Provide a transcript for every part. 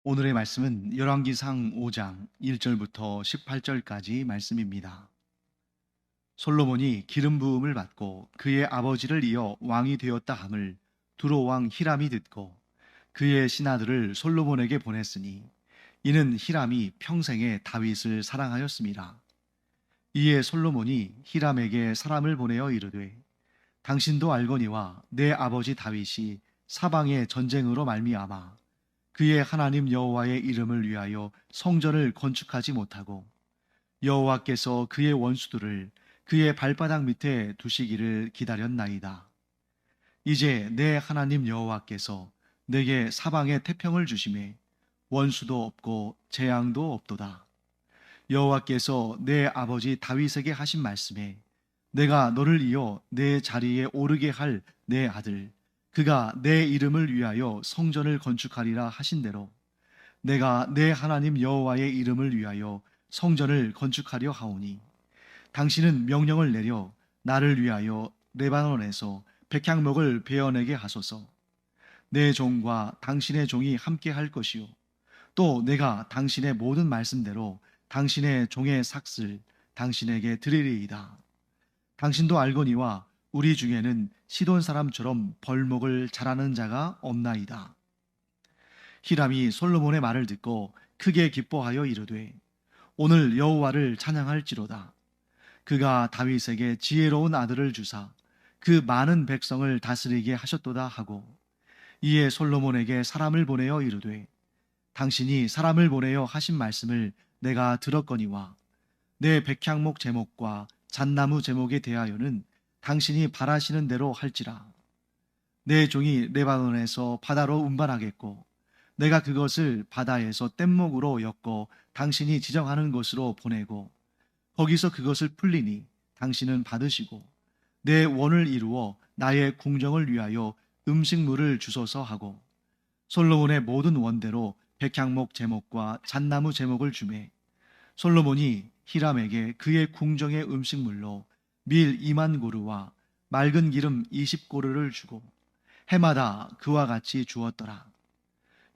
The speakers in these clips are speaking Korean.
오늘의 말씀은 열왕기상 5장 1절부터 18절까지 말씀입니다. 솔로몬이 기름 부음을 받고 그의 아버지를 이어 왕이 되었다 함을 두로 왕 히람이 듣고 그의 신하들을 솔로몬에게 보냈으니 이는 히람이 평생에 다윗을 사랑하였습니다. 이에 솔로몬이 히람에게 사람을 보내어 이르되 당신도 알거니와 내 아버지 다윗이 사방의 전쟁으로 말미암아 그의 하나님 여호와의 이름을 위하여 성전을 건축하지 못하고 여호와께서 그의 원수들을 그의 발바닥 밑에 두시기를 기다렸나이다. 이제 내 하나님 여호와께서 내게 사방에 태평을 주심에 원수도 없고 재앙도 없도다. 여호와께서 내 아버지 다윗에게 하신 말씀에 내가 너를 이어 내 자리에 오르게 할 내 아들 그가 내 이름을 위하여 성전을 건축하리라 하신 대로 내가 내 하나님 여호와의 이름을 위하여 성전을 건축하려 하오니 당신은 명령을 내려 나를 위하여 레바논에서 백향목을 베어내게 하소서. 내 종과 당신의 종이 함께 할 것이요 또 내가 당신의 모든 말씀대로 당신의 종의 삭슬 당신에게 드리리이다. 당신도 알거니와 우리 중에는 시돈 사람처럼 벌목을 잘하는 자가 없나이다. 히람이 솔로몬의 말을 듣고 크게 기뻐하여 이르되 오늘 여호와를 찬양할지로다. 그가 다윗에게 지혜로운 아들을 주사 그 많은 백성을 다스리게 하셨도다 하고 이에 솔로몬에게 사람을 보내어 이르되 당신이 사람을 보내어 하신 말씀을 내가 들었거니와 내 백향목 제목과 잣나무 제목에 대하여는 당신이 바라시는 대로 할지라. 내 종이 레바논에서 바다로 운반하겠고 내가 그것을 바다에서 뗏목으로 엮어 당신이 지정하는 곳으로 보내고 거기서 그것을 풀리니 당신은 받으시고 내 원을 이루어 나의 궁정을 위하여 음식물을 주소서 하고 솔로몬의 모든 원대로 백향목 제목과 잣나무 제목을 주매 솔로몬이 히람에게 그의 궁정의 음식물로 밀 2만 고르와 맑은 기름 20고르를 주고 해마다 그와 같이 주었더라.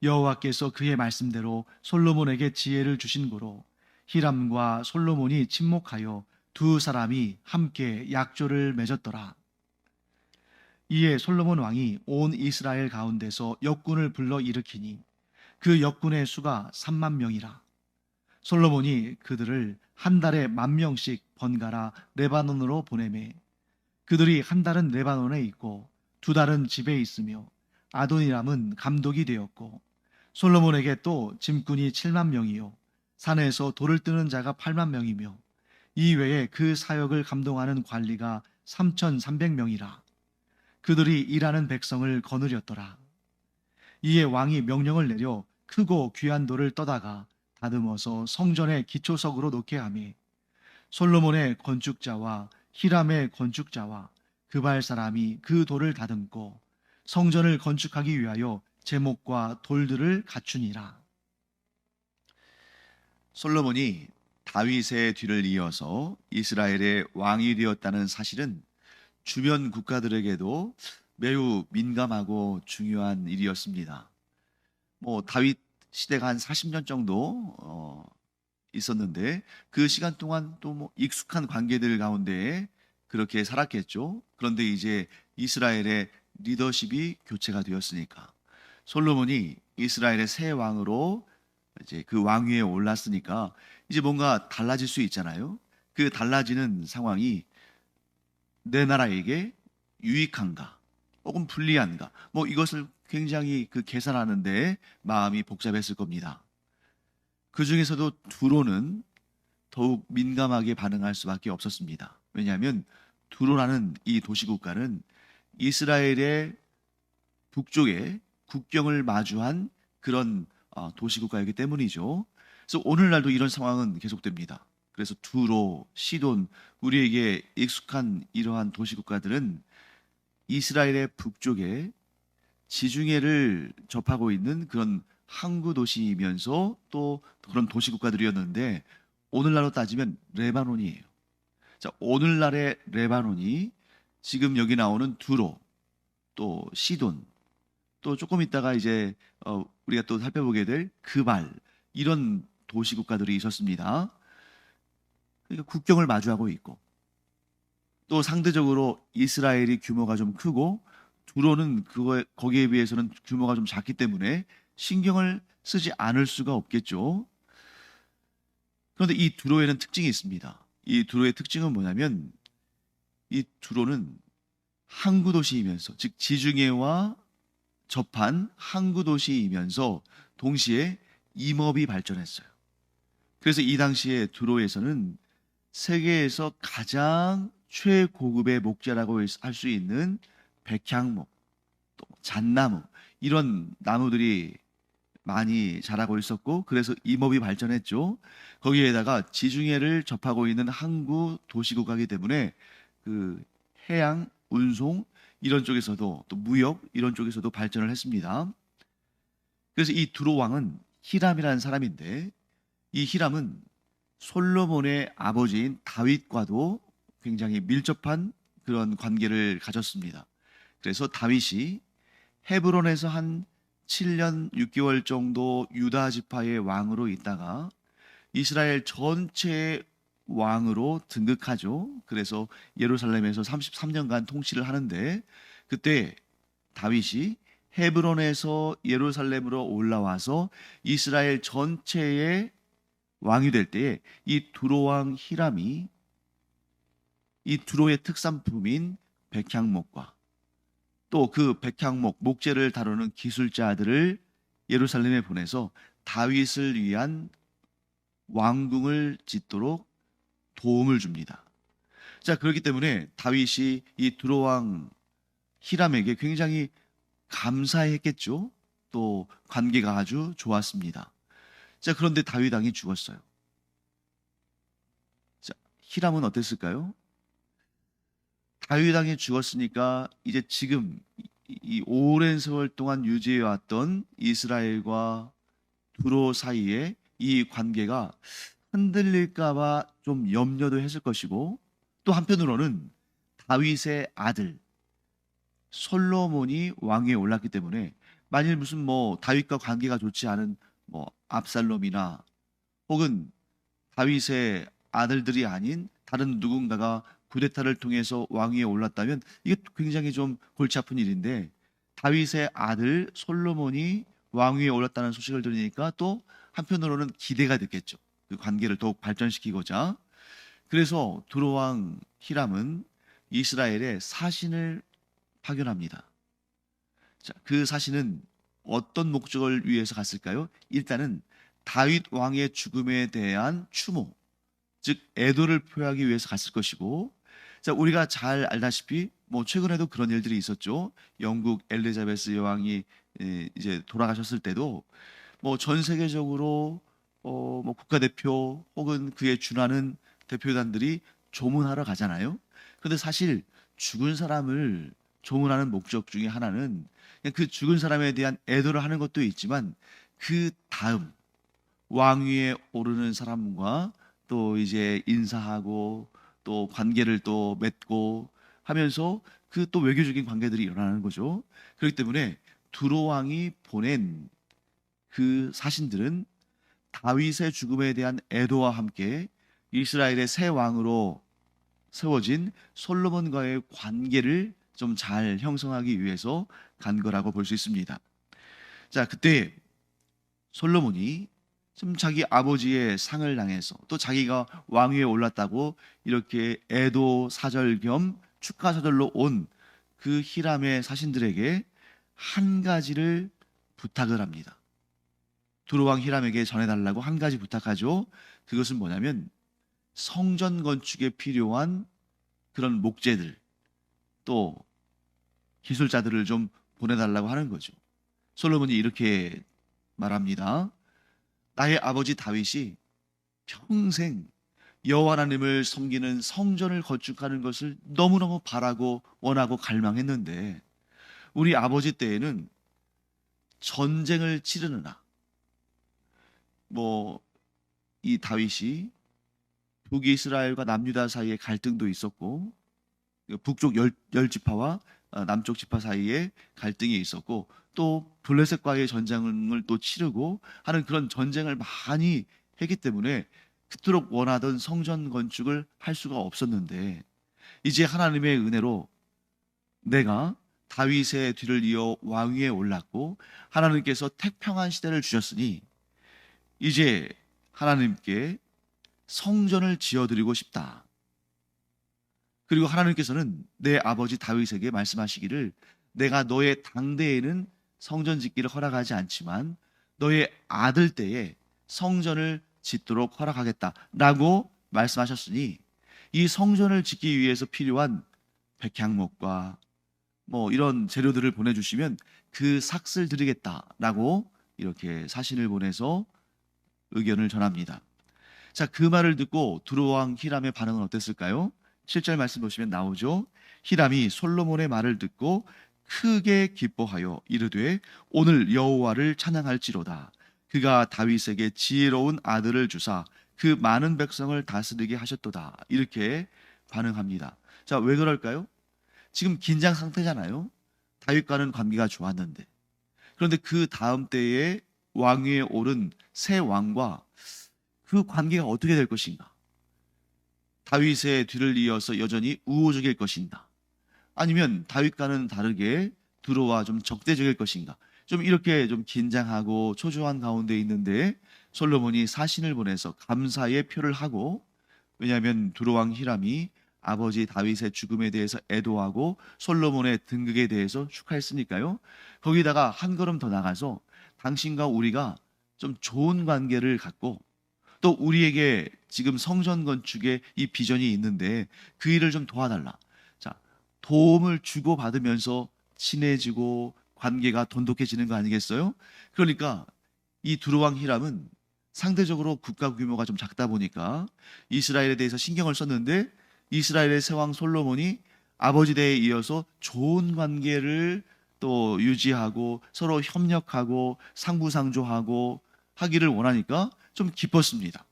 여호와께서 그의 말씀대로 솔로몬에게 지혜를 주신 고로 히람과 솔로몬이 친목하여 두 사람이 함께 약조를 맺었더라. 이에 솔로몬 왕이 온 이스라엘 가운데서 역군을 불러 일으키니 그 역군의 수가 3만 명이라. 솔로몬이 그들을 한 달에 1만 명씩 번갈아 레바논으로 보내매 그들이 한 달은 레바논에 있고 두 달은 집에 있으며 아도니람은 감독이 되었고 솔로몬에게 또 짐꾼이 7만 명이요 산에서 돌을 뜨는 자가 8만 명이며 이 외에 그 사역을 감동하는 관리가 3,300명이라. 그들이 일하는 백성을 거느렸더라. 이에 왕이 명령을 내려 크고 귀한 돌을 떠다가 다듬어서 성전의 기초석으로 놓게 하며 솔로몬의 건축자와 히람의 건축자와 그발 사람이 그 돌을 다듬고 성전을 건축하기 위하여 제목과 돌들을 갖추니라. 솔로몬이 다윗의 뒤를 이어서 이스라엘의 왕이 되었다는 사실은 주변 국가들에게도 매우 민감하고 중요한 일이었습니다. 다윗 시대가 한 40년 정도 있었는데 그 시간 동안 또 익숙한 관계들 가운데 그렇게 살았겠죠. 그런데 이제 이스라엘의 리더십이 교체가 되었으니까 솔로몬이 이스라엘의 새 왕으로 이제 그 왕위에 올랐으니까 이제 뭔가 달라질 수 있잖아요. 그 달라지는 상황이 내 나라에게 유익한가 혹은 불리한가 이것을 굉장히 계산하는데 마음이 복잡했을 겁니다. 그 중에서도 두로는 더욱 민감하게 반응할 수밖에 없었습니다. 왜냐하면 두로라는 이 도시국가는 이스라엘의 북쪽에 국경을 마주한 그런 도시국가이기 때문이죠. 그래서 오늘날도 이런 상황은 계속됩니다. 그래서 두로, 시돈, 우리에게 익숙한 이러한 도시국가들은 이스라엘의 북쪽에 지중해를 접하고 있는 그런 항구 도시이면서 또 그런 도시국가들이었는데 오늘날로 따지면 레바논이에요. 자, 오늘날의 레바논이 지금 여기 나오는 두로, 또 시돈, 또 조금 있다가 이제 우리가 또 살펴보게 될 그발, 이런 도시 국가들이 있었습니다. 그러니까 국경을 마주하고 있고, 또 상대적으로 이스라엘이 규모가 좀 크고 두로는 거기에 비해서는 규모가 좀 작기 때문에 신경을 쓰지 않을 수가 없겠죠. 그런데 이 두로에는 특징이 있습니다. 이 두로의 특징은 뭐냐면, 이 두로는 항구 도시이면서, 즉 지중해와 접한 항구 도시이면서 동시에 임업이 발전했어요. 그래서 이 당시에 두로에서는 세계에서 가장 최고급의 목재라고 할 수 있는 백향목, 또 잣나무, 이런 나무들이 많이 자라고 있었고, 그래서 임업이 발전했죠. 거기에다가 지중해를 접하고 있는 항구 도시국가이기 때문에 그 해양 운송 이런 쪽에서도, 또 무역 이런 쪽에서도 발전을 했습니다. 그래서 이 두로 왕은 히람이라는 사람인데, 이 히람은 솔로몬의 아버지인 다윗과도 굉장히 밀접한 그런 관계를 가졌습니다. 그래서 다윗이 헤브론에서 한 7년 6개월 정도 유다 지파의 왕으로 있다가 이스라엘 전체의 왕으로 등극하죠. 그래서 예루살렘에서 33년간 통치를 하는데, 그때 다윗이 헤브론에서 예루살렘으로 올라와서 이스라엘 전체의 왕이 될 때에 이 두로 왕 히람이 이 두로의 특산품인 백향목과 또 그 백향목 목재를 다루는 기술자들을 예루살렘에 보내서 다윗을 위한 왕궁을 짓도록 도움을 줍니다. 자, 그렇기 때문에 다윗이 이 두로 왕 히람에게 굉장히 감사했겠죠. 또 관계가 아주 좋았습니다. 자, 그런데 다윗 왕이 죽었어요. 자, 히람은 어땠을까요? 다윗 왕이 죽었으니까 이제 지금 이 오랜 세월 동안 유지해왔던 이스라엘과 두로 사이에 이 관계가 흔들릴까봐 좀 염려도 했을 것이고, 또 한편으로는 다윗의 아들 솔로몬이 왕위에 올랐기 때문에 만일 무슨 뭐 다윗과 관계가 좋지 않은 뭐 압살롬이나 혹은 다윗의 아들들이 아닌 다른 누군가가 쿠데타를 통해서 왕위에 올랐다면 이게 굉장히 좀 골치 아픈 일인데, 다윗의 아들 솔로몬이 왕위에 올랐다는 소식을 들으니까 또 한편으로는 기대가 됐겠죠. 그 관계를 더욱 발전시키고자. 그래서 두로 왕 히람은 이스라엘에 사신을 파견합니다. 자, 그 사신은 어떤 목적을 위해서 갔을까요? 일단은 다윗 왕의 죽음에 대한 추모, 즉 애도를 표하기 위해서 갔을 것이고, 자, 우리가 잘 알다시피 뭐 최근에도 그런 일들이 있었죠. 영국 엘리자베스 여왕이 이제 돌아가셨을 때도 뭐 전 세계적으로 뭐 국가대표 혹은 그에 준하는 대표단들이 조문하러 가잖아요. 근데 사실 죽은 사람을 조문하는 목적 중에 하나는 그냥 그 죽은 사람에 대한 애도를 하는 것도 있지만, 그 다음 왕위에 오르는 사람과 또 이제 인사하고 또 관계를 또 맺고 하면서 그 또 외교적인 관계들이 일어나는 거죠. 그렇기 때문에 두로 왕이 보낸 그 사신들은 다윗의 죽음에 대한 애도와 함께 이스라엘의 새 왕으로 세워진 솔로몬과의 관계를 좀 잘 형성하기 위해서 간 거라고 볼 수 있습니다. 자, 그때 솔로몬이 좀 자기 아버지의 상을 당해서 또 자기가 왕위에 올랐다고 이렇게 애도 사절 겸 축하 사절로 온 그 히람의 사신들에게 한 가지를 부탁을 합니다. 두로왕 히람에게 전해달라고 한 가지 부탁하죠. 그것은 뭐냐면 성전 건축에 필요한 그런 목재들, 또 기술자들을 좀 보내달라고 하는 거죠. 솔로몬이 이렇게 말합니다. 나의 아버지 다윗이 평생 여호와 하나님을 섬기는 성전을 건축하는 것을 너무너무 바라고 원하고 갈망했는데, 우리 아버지 때에는 전쟁을 치르느라 뭐 이 다윗이 북이스라엘과 남유다 사이에 갈등도 있었고, 북쪽 열 지파와 남쪽 지파 사이에 갈등이 있었고 또 블레셋과의 전쟁을 또 치르고 하는 그런 전쟁을 많이 했기 때문에 그토록 원하던 성전 건축을 할 수가 없었는데 이제 하나님의 은혜로 내가 다윗의 뒤를 이어 왕위에 올랐고 하나님께서 태평한 시대를 주셨으니 이제 하나님께 성전을 지어드리고 싶다. 그리고 하나님께서는 내 아버지 다윗에게 말씀하시기를 내가 너의 당대에는 성전 짓기를 허락하지 않지만 너의 아들 때에 성전을 짓도록 허락하겠다라고 말씀하셨으니 이 성전을 짓기 위해서 필요한 백향목과 뭐 이런 재료들을 보내주시면 그 삭슬 드리겠다라고 이렇게 사신을 보내서 의견을 전합니다. 자, 그 말을 듣고 두로 왕 히람의 반응은 어땠을까요? 7절 말씀 보시면 나오죠. 히람이 솔로몬의 말을 듣고 크게 기뻐하여 이르되 오늘 여호와를 찬양할지로다. 그가 다윗에게 지혜로운 아들을 주사 그 많은 백성을 다스리게 하셨도다. 이렇게 반응합니다. 자, 왜 그럴까요? 지금 긴장 상태잖아요. 다윗과는 관계가 좋았는데. 그런데 그 다음 때에 왕위에 오른 새 왕과 그 관계가 어떻게 될 것인가? 다윗의 뒤를 이어서 여전히 우호적일 것인가? 아니면 다윗과는 다르게 두로와 좀 적대적일 것인가? 좀 이렇게 좀 긴장하고 초조한 가운데 있는데 솔로몬이 사신을 보내서 감사의 표를 하고, 왜냐하면 두로 왕 히람이 아버지 다윗의 죽음에 대해서 애도하고 솔로몬의 등극에 대해서 축하했으니까요. 거기다가 한 걸음 더 나가서 당신과 우리가 좀 좋은 관계를 갖고 또 우리에게 지금 성전 건축에 이 비전이 있는데 그 일을 좀 도와달라. 자, 도움을 주고 받으면서 친해지고 관계가 돈독해지는 거 아니겠어요? 그러니까 이 두로왕 히람은 상대적으로 국가 규모가 좀 작다 보니까 이스라엘에 대해서 신경을 썼는데 이스라엘의 새왕 솔로몬이 아버지 대에 이어서 좋은 관계를 또 유지하고 서로 협력하고 상부상조하고 하기를 원하니까 좀 기뻤습니다.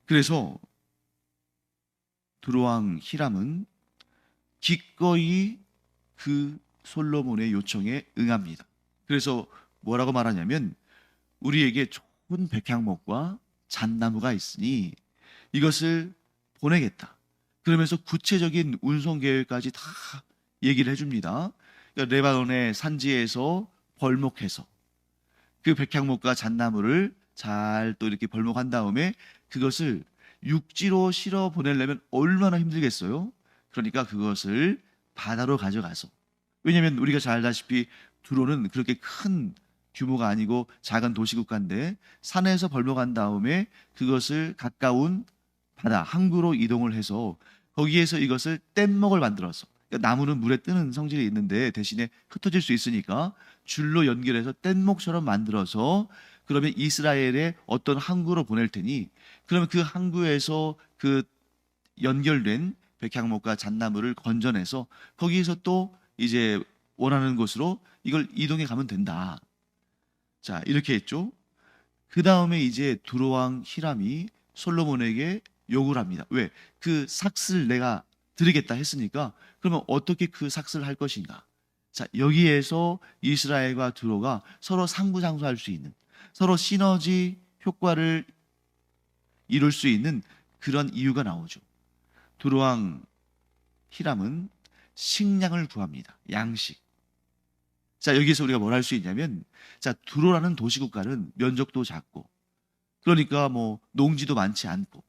그래서 두로왕 히람은 기꺼이 그 솔로몬의 요청에 응합니다. 그래서 뭐라고 말하냐면 우리에게 좋은 백향목과 잣나무가 있으니 이것을 보내겠다. 그러면서 구체적인 운송 계획까지 다 얘기를 해줍니다. 그러니까 레바논의 산지에서 벌목해서 그 백향목과 잣나무를 잘 또 이렇게 벌목한 다음에 그것을 육지로 실어 보내려면 얼마나 힘들겠어요? 그러니까 그것을 바다로 가져가서, 왜냐하면 우리가 잘 알다시피 두로는 그렇게 큰 규모가 아니고 작은 도시국가인데 산에서 벌목한 다음에 그것을 가까운 바다 항구로 이동을 해서 거기에서 이것을 뗏목을 만들어서, 그러니까 나무는 물에 뜨는 성질이 있는데 대신에 흩어질 수 있으니까 줄로 연결해서 뗏목처럼 만들어서 그러면 이스라엘의 어떤 항구로 보낼 테니 그러면 그 항구에서 그 연결된 백향목과 잣나무를 건져내서 거기에서 또 이제 원하는 곳으로 이걸 이동해 가면 된다. 자, 이렇게 했죠. 그 다음에 이제 두로왕 히람이 솔로몬에게 요구를 합니다. 왜? 그 삭슬 내가 드리겠다 했으니까 그러면 어떻게 그 삭슬을 할 것인가? 자, 여기에서 이스라엘과 두로가 서로 상부상조할 수 있는, 서로 시너지 효과를 이룰 수 있는 그런 이유가 나오죠. 두로왕 히람은 식량을 구합니다. 양식. 자, 여기서 우리가 뭘 할 수 있냐면, 자, 두로라는 도시국가는 면적도 작고, 그러니까 뭐 농지도 많지 않고,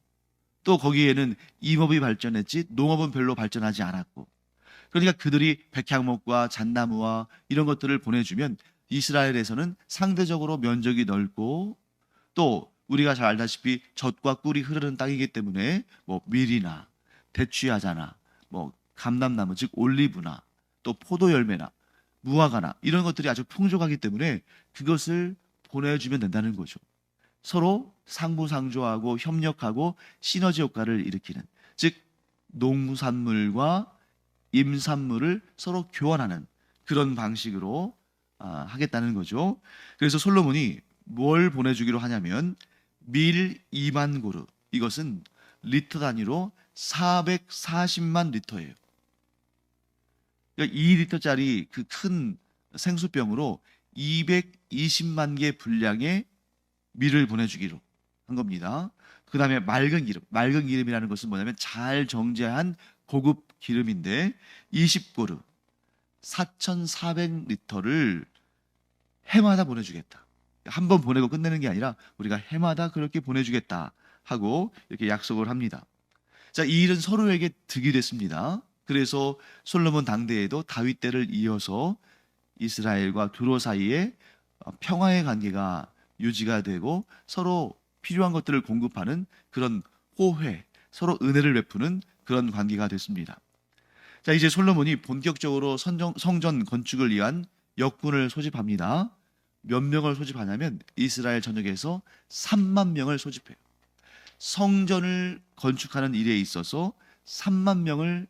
또 거기에는 임업이 발전했지 농업은 별로 발전하지 않았고, 그러니까 그들이 백향목과 잣나무와 이런 것들을 보내주면 이스라엘에서는 상대적으로 면적이 넓고 또 우리가 잘 알다시피 젖과 꿀이 흐르는 땅이기 때문에 뭐 밀이나 대추야자나 뭐 감람나무 즉 올리브나 또 포도 열매나 무화과나 이런 것들이 아주 풍족하기 때문에 그것을 보내주면 된다는 거죠. 서로 상부상조하고 협력하고 시너지 효과를 일으키는, 즉 농산물과 임산물을 서로 교환하는 그런 방식으로 하겠다는 거죠. 그래서 솔로몬이 뭘 보내주기로 하냐면 밀 2만 고르, 이것은 리터 단위로 440만 리터예요. 그러니까 2리터짜리 그 큰 생수병으로 220만 개 분량의 밀을 보내주기로 한 겁니다. 그 다음에 맑은 기름. 맑은 기름이라는 것은 뭐냐면 잘 정제한 고급 기름인데 20고르 4,400리터를 해마다 보내주겠다. 한 번 보내고 끝내는 게 아니라 우리가 해마다 그렇게 보내주겠다 하고 이렇게 약속을 합니다. 자, 이 일은 서로에게 득이 됐습니다. 그래서 솔로몬 당대에도 다윗 때를 이어서 이스라엘과 두로 사이에 평화의 관계가 유지가 되고 서로 필요한 것들을 공급하는 그런 호회, 서로 은혜를 베푸는 그런 관계가 됐습니다. 자, 이제 솔로몬이 본격적으로 성전 건축을 위한 역군을 소집합니다. 몇 명을 소집하냐면 이스라엘 전역에서 3만 명을 소집해요. 성전을 건축하는 일에 있어서 3만 명을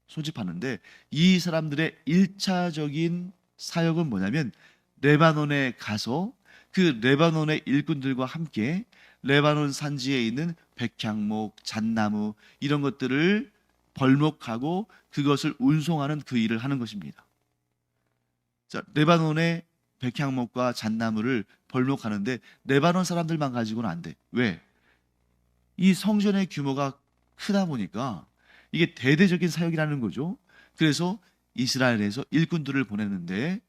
소집하는데 이 사람들의 1차적인 사역은 뭐냐면 레바논에 가서 그 레바논의 일꾼들과 함께 레바논 산지에 있는 백향목, 잣나무 이런 것들을 벌목하고 그것을 운송하는 그 일을 하는 것입니다. 자, 레바논의 백향목과 잣나무를 벌목하는데 레바논 사람들만 가지고는 안 돼. 왜? 이 성전의 규모가 크다 보니까 이게 대대적인 사역이라는 거죠. 그래서 이스라엘에서 일꾼들을 보내는데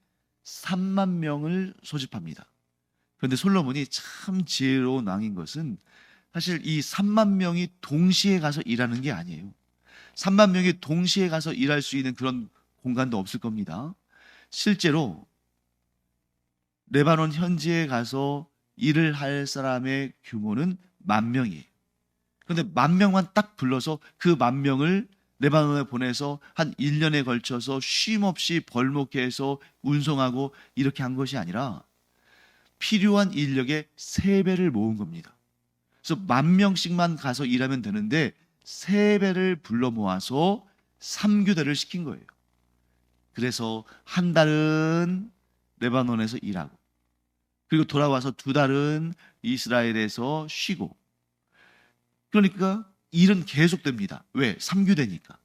3만 명을 소집합니다. 그런데 솔로몬이 참 지혜로운 왕인 것은 사실 이 3만 명이 동시에 가서 일하는 게 아니에요. 3만 명이 동시에 가서 일할 수 있는 그런 공간도 없을 겁니다. 실제로 레바논 현지에 가서 일을 할 사람의 규모는 10,000명이에요. 그런데 10,000명만 딱 불러서 그 10,000명을 레바논에 보내서 한 1년에 걸쳐서 쉼 없이 벌목해서 운송하고 이렇게 한 것이 아니라 필요한 인력의 3배를 모은 겁니다. 그래서 10,000명씩만 가서 일하면 되는데 3배를 불러 모아서 3교대를 시킨 거예요. 그래서 한 달은 레바논에서 일하고 그리고 돌아와서 2달은 이스라엘에서 쉬고 그러니까 일은 계속됩니다. 왜? 3교대니까.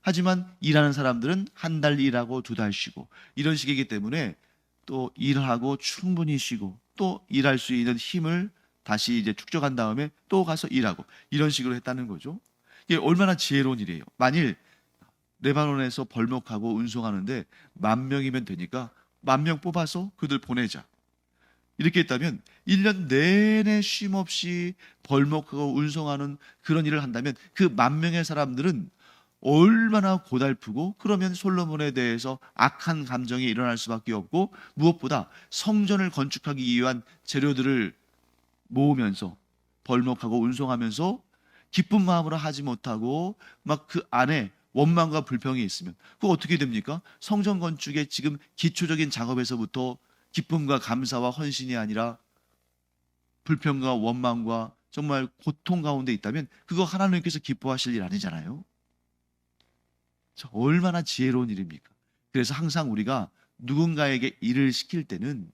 하지만 일하는 사람들은 한 달 일하고 2달 쉬고 이런 식이기 때문에 또 일하고 충분히 쉬고 또 일할 수 있는 힘을 다시 이제 축적한 다음에 또 가서 일하고 이런 식으로 했다는 거죠. 이게 얼마나 지혜로운 일이에요. 만일 레바논에서 벌목하고 운송하는데 10,000명이면 되니까 10,000명 뽑아서 그들 보내자. 이렇게 했다면 1년 내내 쉼 없이 벌목하고 운송하는 그런 일을 한다면 그 10,000명의 사람들은 얼마나 고달프고 그러면 솔로몬에 대해서 악한 감정이 일어날 수밖에 없고 무엇보다 성전을 건축하기 위한 재료들을 모으면서 벌목하고 운송하면서 기쁜 마음으로 하지 못하고 막 그 안에 원망과 불평이 있으면 그거 어떻게 됩니까? 성전 건축의 지금 기초적인 작업에서부터 기쁨과 감사와 헌신이 아니라 불평과 원망과 정말 고통 가운데 있다면 그거 하나님께서 기뻐하실 일 아니잖아요. 얼마나 지혜로운 일입니까? 그래서 항상 우리가 누군가에게 일을 시킬 때는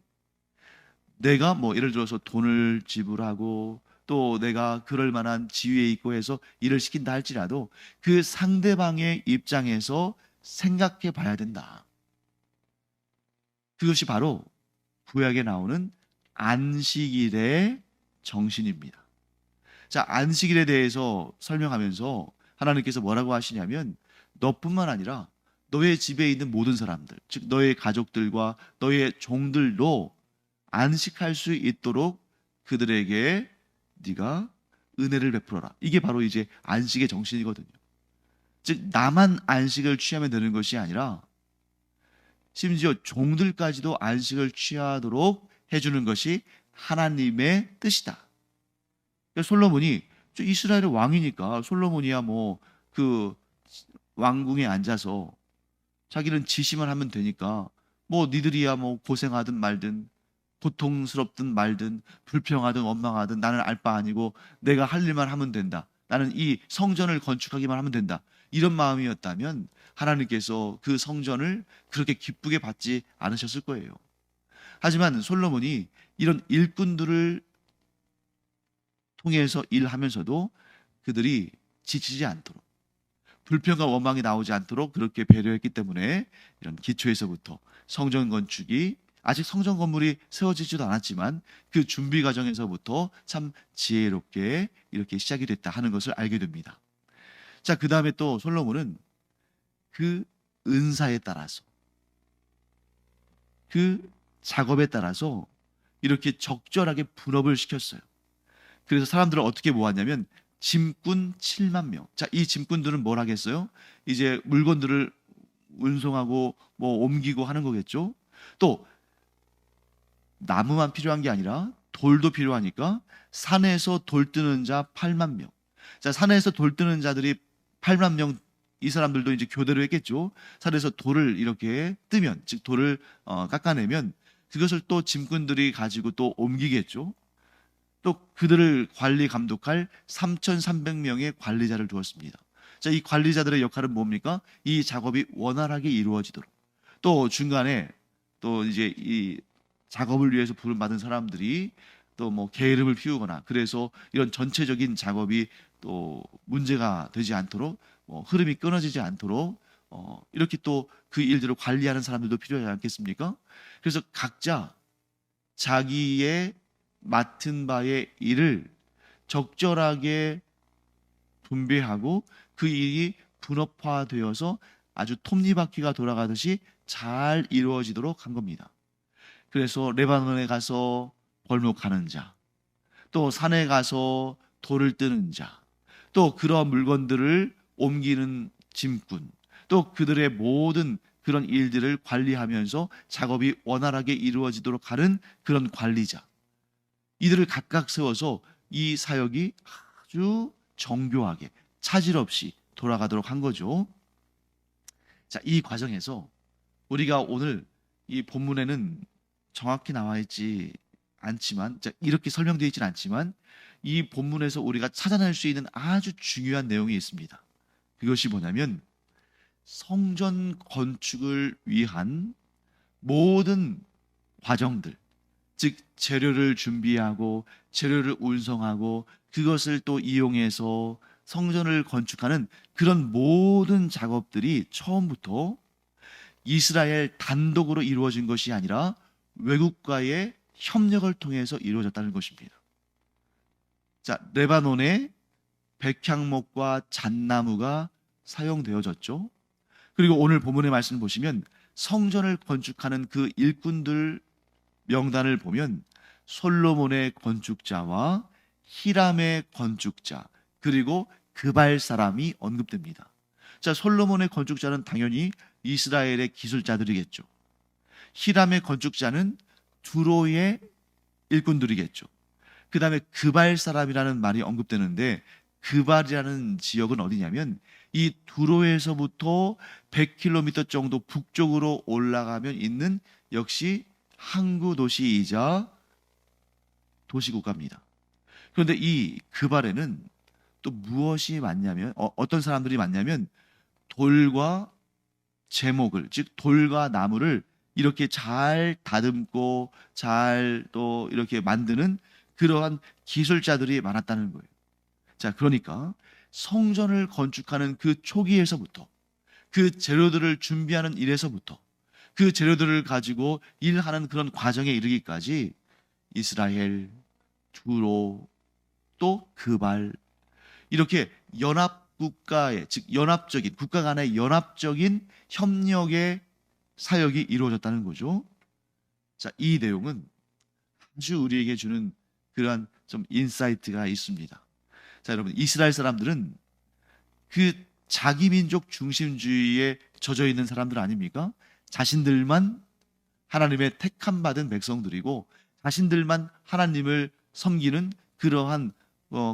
내가 뭐 예를 들어서 돈을 지불하고 또 내가 그럴 만한 지위에 있고 해서 일을 시킨다 할지라도 그 상대방의 입장에서 생각해 봐야 된다. 그것이 바로 구약에 나오는 안식일의 정신입니다. 자, 안식일에 대해서 설명하면서 하나님께서 뭐라고 하시냐면 너뿐만 아니라 너의 집에 있는 모든 사람들, 즉 너의 가족들과 너의 종들도 안식할 수 있도록 그들에게 네가 은혜를 베풀어라. 이게 바로 이제 안식의 정신이거든요. 즉 나만 안식을 취하면 되는 것이 아니라 심지어 종들까지도 안식을 취하도록 해주는 것이 하나님의 뜻이다. 솔로몬이 이스라엘의 왕이니까 솔로몬이야 뭐 그 왕궁에 앉아서 자기는 지시만 하면 되니까 뭐 니들이야 뭐 고생하든 말든 고통스럽든 말든 불평하든 원망하든 나는 알 바 아니고 내가 할 일만 하면 된다. 나는 이 성전을 건축하기만 하면 된다. 이런 마음이었다면 하나님께서 그 성전을 그렇게 기쁘게 받지 않으셨을 거예요. 하지만 솔로몬이 이런 일꾼들을 통해서 일하면서도 그들이 지치지 않도록 불평과 원망이 나오지 않도록 그렇게 배려했기 때문에 이런 기초에서부터 성전 건축이 아직 성전 건물이 세워지지도 않았지만 그 준비 과정에서부터 참 지혜롭게 이렇게 시작이 됐다 하는 것을 알게 됩니다. 자, 그 다음에 또 솔로몬은 그 은사에 따라서 그 작업에 따라서 이렇게 적절하게 분업을 시켰어요. 그래서 사람들을 어떻게 모았냐면 짐꾼 7만 명. 자, 이 짐꾼들은 뭘 하겠어요? 이제 물건들을 운송하고 뭐 옮기고 하는 거겠죠. 또 나무만 필요한 게 아니라 돌도 필요하니까 산에서 돌 뜨는 자 8만 명. 자, 산에서 돌 뜨는 자들이 8만 명, 이 사람들도 이제 교대로 했겠죠. 산에서 돌을 이렇게 뜨면, 즉 돌을 깎아내면 그것을 또 짐꾼들이 가지고 또 옮기겠죠. 또 그들을 관리 감독할 3,300명의 관리자를 두었습니다. 자, 이 관리자들의 역할은 뭡니까? 이 작업이 원활하게 이루어지도록. 또 중간에 또 이제 이 작업을 위해서 부름받은 사람들이 또 뭐 게으름을 피우거나 그래서 이런 전체적인 작업이 또 문제가 되지 않도록 흐름이 끊어지지 않도록 이렇게 또 그 일들을 관리하는 사람들도 필요하지 않겠습니까? 그래서 각자 자기의 맡은 바의 일을 적절하게 분배하고 그 일이 분업화되어서 아주 톱니바퀴가 돌아가듯이 잘 이루어지도록 한 겁니다. 그래서 레바논에 가서 벌목하는 자, 또 산에 가서 돌을 뜨는 자, 또 그런 물건들을 옮기는 짐꾼, 또 그들의 모든 그런 일들을 관리하면서 작업이 원활하게 이루어지도록 하는 그런 관리자, 이들을 각각 세워서 이 사역이 아주 정교하게 차질 없이 돌아가도록 한 거죠. 자, 이 과정에서 우리가 오늘 이 본문에는 정확히 나와 있지 않지만, 자, 이렇게 설명되어 있지는 않지만 이 본문에서 우리가 찾아낼 수 있는 아주 중요한 내용이 있습니다. 그것이 뭐냐면 성전 건축을 위한 모든 과정들, 즉 재료를 준비하고 재료를 운송하고 그것을 또 이용해서 성전을 건축하는 그런 모든 작업들이 처음부터 이스라엘 단독으로 이루어진 것이 아니라 외국과의 협력을 통해서 이루어졌다는 것입니다. 자, 레바논에 백향목과 잣나무가 사용되어졌죠. 그리고 오늘 본문의 말씀을 보시면 성전을 건축하는 그 일꾼들 명단을 보면 솔로몬의 건축자와 히람의 건축자, 그리고 그발 사람이 언급됩니다. 자, 솔로몬의 건축자는 당연히 이스라엘의 기술자들이겠죠. 히람의 건축자는 두로의 일꾼들이겠죠. 그 다음에 그발 사람이라는 말이 언급되는데 그발이라는 지역은 어디냐면 이 두로에서부터 100km 정도 북쪽으로 올라가면 있는 역시 항구 도시이자 도시국가입니다. 그런데 이 그발에는 또 무엇이 많냐면 어떤 사람들이 많냐면 돌과 제목을, 즉 돌과 나무를 이렇게 잘 다듬고 잘 또 이렇게 만드는 그러한 기술자들이 많았다는 거예요. 자, 그러니까 성전을 건축하는 그 초기에서부터 그 재료들을 준비하는 일에서부터 그 재료들을 가지고 일하는 그런 과정에 이르기까지 이스라엘, 두로, 또 그발, 이렇게 연합국가의, 즉 연합적인, 국가 간의 연합적인 협력의 사역이 이루어졌다는 거죠. 자, 이 내용은 아주 우리에게 주는 그러한 좀 인사이트가 있습니다. 자, 여러분, 이스라엘 사람들은 그 자기 민족 중심주의에 젖어 있는 사람들 아닙니까? 자신들만 하나님의 택함 받은 백성들이고 자신들만 하나님을 섬기는 그러한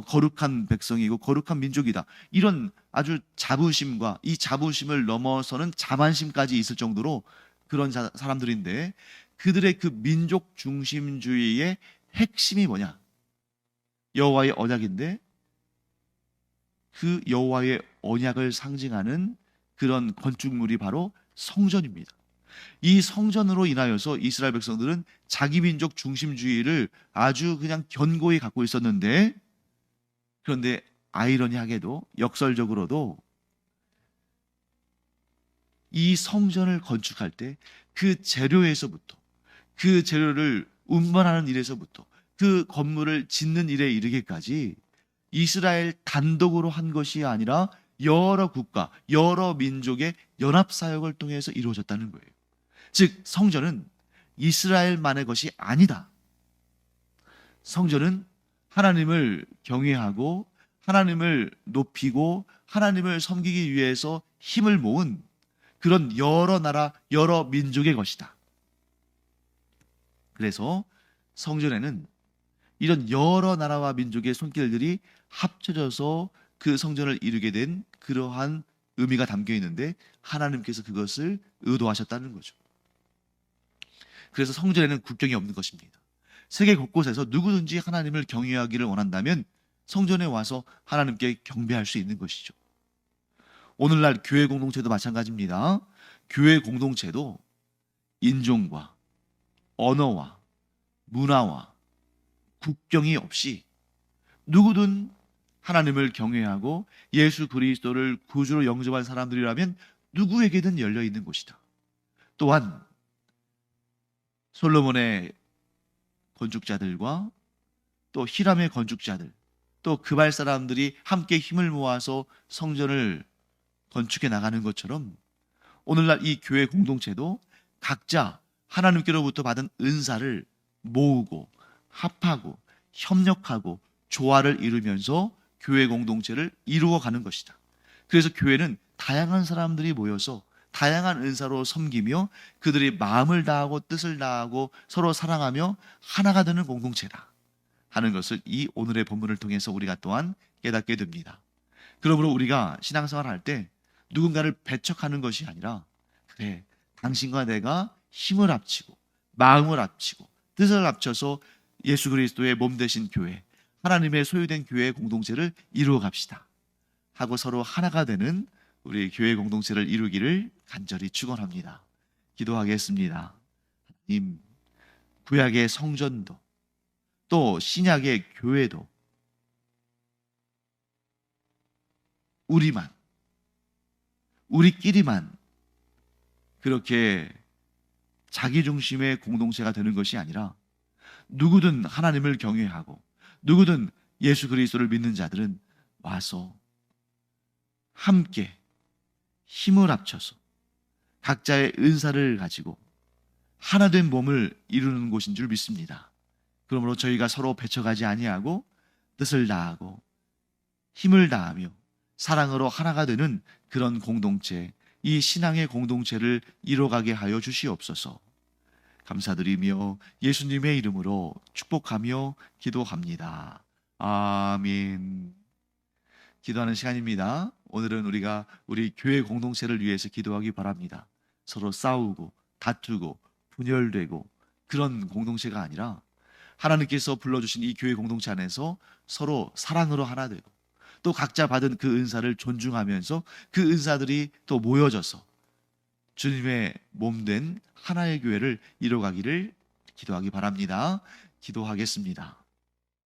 거룩한 백성이고 거룩한 민족이다. 이런 아주 자부심과 이 자부심을 넘어서는 자만심까지 있을 정도로 그런 사람들인데 그들의 그 민족 중심주의의 핵심이 뭐냐? 여호와의 언약인데 그 여호와의 언약을 상징하는 그런 건축물이 바로 성전입니다. 이 성전으로 인하여서 이스라엘 백성들은 자기 민족 중심주의를 아주 그냥 견고히 갖고 있었는데, 그런데 아이러니하게도 역설적으로도 이 성전을 건축할 때 그 재료에서부터, 그 재료를 운반하는 일에서부터, 그 건물을 짓는 일에 이르기까지 이스라엘 단독으로 한 것이 아니라 여러 국가, 여러 민족의 연합 사역을 통해서 이루어졌다는 거예요. 즉 성전은 이스라엘만의 것이 아니다. 성전은 하나님을 경외하고 하나님을 높이고 하나님을 섬기기 위해서 힘을 모은 그런 여러 나라, 여러 민족의 것이다. 그래서 성전에는 이런 여러 나라와 민족의 손길들이 합쳐져서 그 성전을 이루게 된 그러한 의미가 담겨 있는데 하나님께서 그것을 의도하셨다는 거죠. 그래서 성전에는 국경이 없는 것입니다. 세계 곳곳에서 누구든지 하나님을 경외하기를 원한다면 성전에 와서 하나님께 경배할 수 있는 것이죠. 오늘날 교회 공동체도 마찬가지입니다. 교회 공동체도 인종과 언어와 문화와 국경이 없이 누구든 하나님을 경외하고 예수 그리스도를 구주로 영접한 사람들이라면 누구에게든 열려 있는 곳이다. 또한 솔로몬의 건축자들과 또 히람의 건축자들, 또 그발 사람들이 함께 힘을 모아서 성전을 건축해 나가는 것처럼 오늘날 이 교회 공동체도 각자 하나님께로부터 받은 은사를 모으고 합하고 협력하고 조화를 이루면서 교회 공동체를 이루어가는 것이다. 그래서 교회는 다양한 사람들이 모여서 다양한 은사로 섬기며 그들이 마음을 다하고 뜻을 다하고 서로 사랑하며 하나가 되는 공동체다 하는 것을 이 오늘의 본문을 통해서 우리가 또한 깨닫게 됩니다. 그러므로 우리가 신앙생활을 할 때 누군가를 배척하는 것이 아니라 그래, 당신과 내가 힘을 합치고 마음을 합치고 뜻을 합쳐서 예수 그리스도의 몸 되신 교회, 하나님의 소유된 교회 공동체를 이루어 갑시다 하고 서로 하나가 되는 우리 교회 공동체를 이루기를 간절히 축원합니다. 기도하겠습니다. 하나님, 구약의 성전도 또 신약의 교회도 우리끼리만 그렇게 자기 중심의 공동체가 되는 것이 아니라 누구든 하나님을 경외하고 누구든 예수 그리스도를 믿는 자들은 와서 함께 힘을 합쳐서 각자의 은사를 가지고 하나된 몸을 이루는 곳인 줄 믿습니다. 그러므로 저희가 서로 배척하지 아니하고 뜻을 다하고 힘을 다하며 사랑으로 하나가 되는 그런 공동체, 이 신앙의 공동체를 이뤄가게 하여 주시옵소서. 감사드리며 예수님의 이름으로 축복하며 기도합니다. 아멘. 기도하는 시간입니다. 오늘은 우리가 우리 교회 공동체를 위해서 기도하기 바랍니다. 서로 싸우고 다투고 분열되고 그런 공동체가 아니라 하나님께서 불러주신 이 교회 공동체 안에서 서로 사랑으로 하나 되고 또 각자 받은 그 은사를 존중하면서 그 은사들이 또 모여져서 주님의 몸된 하나의 교회를 이뤄가기를 기도하기 바랍니다. 기도하겠습니다.